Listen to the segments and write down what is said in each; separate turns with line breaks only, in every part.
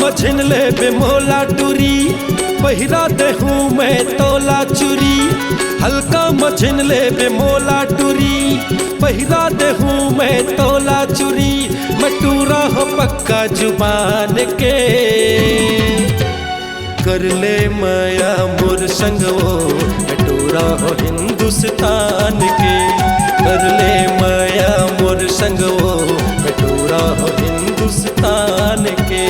मझिन ले बेमोला टूरी, पहिरा देहूँ मैं तोला चूरी। हल्का मझिन ले बेमोला टूरी, पहिरा देहूँ मैं तोला चूरी। मटूरा हो पक्का जुबान के, कर ले माया मोर संगो। मटूरा हो हिंदुस्तान के, कर ले माया मोर संगो। मटूरा हो हिंदुस्तान के।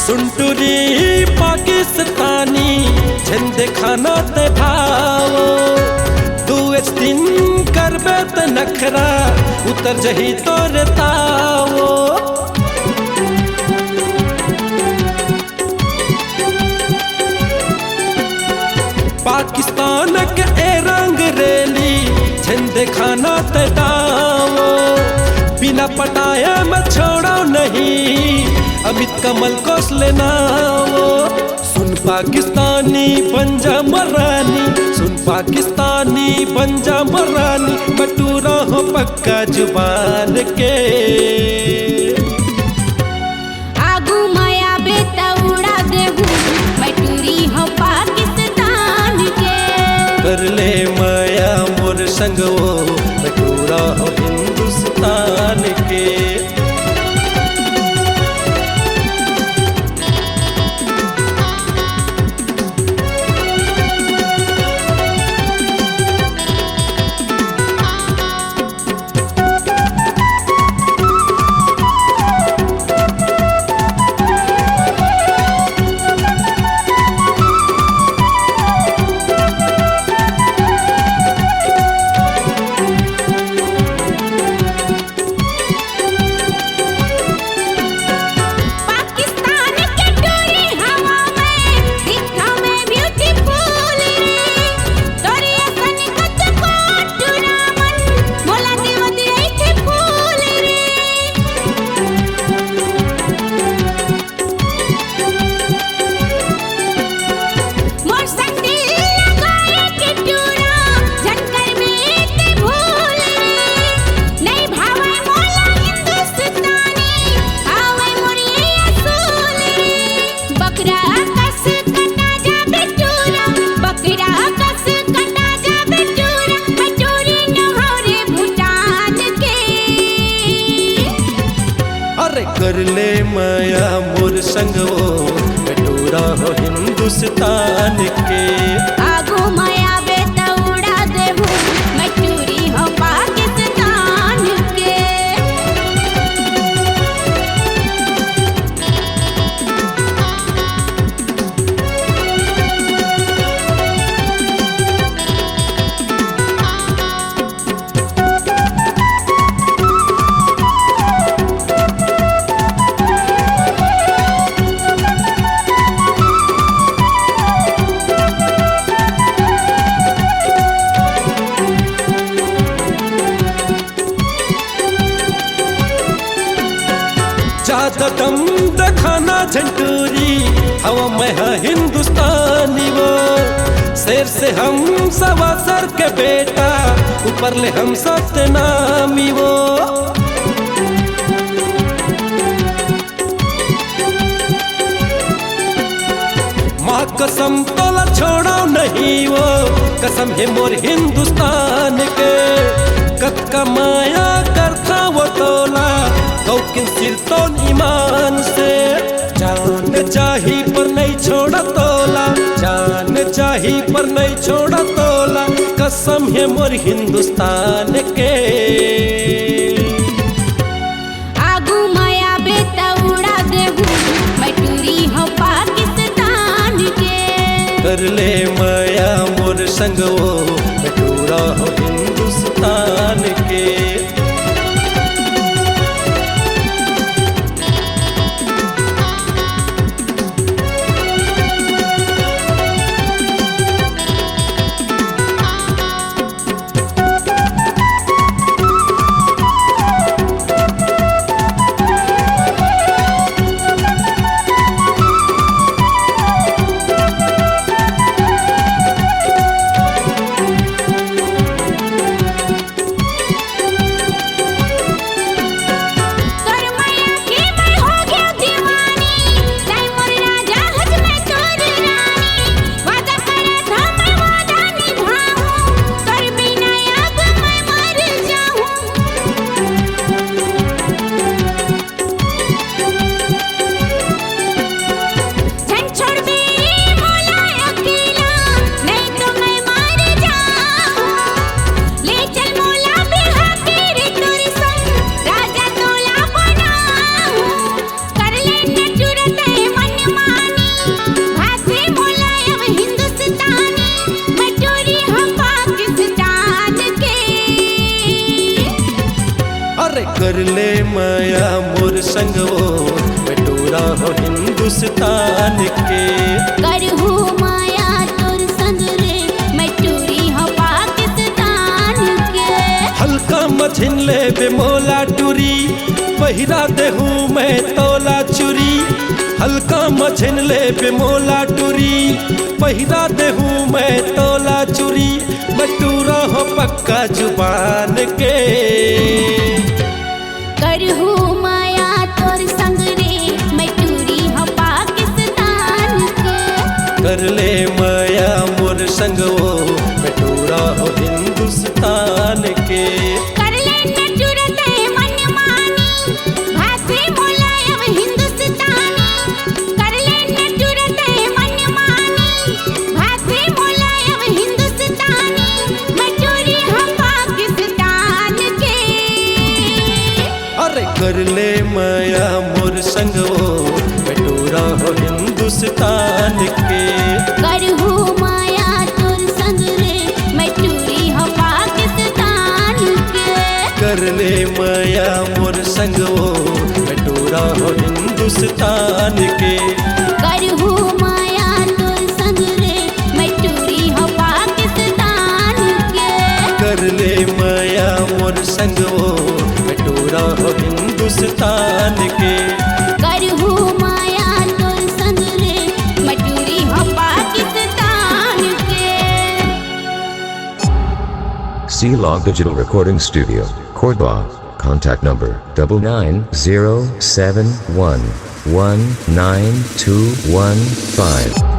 सुनटुरी पाकिस्तानी झंडे खाना ते भावो। दू दिन करबे त नखरा उतर जही तोर तावो। पाकिस्तान के ए रंग रेली झंडे खाना ते दावो। बिना पटाया मैं छोड़ो नहीं, अमित कमल कोस लेना वो। सुन पाकिस्तानी बन जा मरानी, सुन पाकिस्तानी बन जा मरानी। मटूरा हो पक्का जुबान के,
आगू माया बेटा उड़ा देहूँ। मटूरी हो पाकिस्तान के,
कर ले माया मोर संगो। मटूरा हो हिंदुस्तान के। कर ले माया मोर संगो। मटूरा हो हिंदुस्तान के,
आगू माया बेटा उड़ा देहूँ। मटूरी हो पाकिस्तान के।
ज्यादा दम दखाना झंटूरी, हवा में है हिंदुस्तानी वो। शेर से हम सवा सर के बेटा, ऊपर ले हम सतनामी वो। माँ कसम तोला छोड़ो नहीं वो, कसम है मोर हिंदुस्तान के। कब का माया करता वो तोला, बाकिन सिर तो ईमान से। जान चाही पर नहीं छोड़ा तोला, जान चाही पर नहीं छोड़ा तोला, कसम है मोर हिंदुस्तान के।
आगू माया बेटा उड़ा देहू मैं टूरी हो पाकिस्तान के।
कर ले माया मोर संग वो मैं टूरा हो हिंदुस्तान के। कर ले माया मोर संग वो मैं टूरा हो हिंदुस्तान के।
करहू माया तोर संग रे मैं टूरी हो पाकिस्तान के।
हल्का मछिन ले बेमोला टूरी, पहिरा देहू मैं तोला चुरी। हल्का मछिन ले बेमोला टूरी, पहिरा देहू मैं तोला चुरी। मैं टूरा हो पक्का जुबान के।
करहू माया तोर संग रे मैं टूरी हो पाकिस्तान के।
कर ले माया मोर संग वो मैं टूरा हो हिंदुस्तान के।
कर ले न जुरते मन मानी भाषे मुलायम हिंदुस्तानी। कर ले न जुरते मन मानी भाषे मुलायम हिंदुस्तानी। मैं टूरी हो पाकिस्तान के।
अरे कर ले माया मोर संग वो मैं टूरा हो हिंदुस्तान के।
करहू माया तोर संग रे मैं टूरी हो पाकिस्तान के।
कर ले माया मोर संग वो मैं टूरा हो हिंदुस्तान के।
करहू माया तोर संग रे मैं टूरी हो पाकिस्तान के।
कर ले माया मोर संग वो मैं टूरा हो हिंदुस्तान के।
करहू माया तोर संग रे मैं टूरी हो पाकिस्तान के।
C-Log Digital Recording Studio, Cordoba. Contact number 9907119215.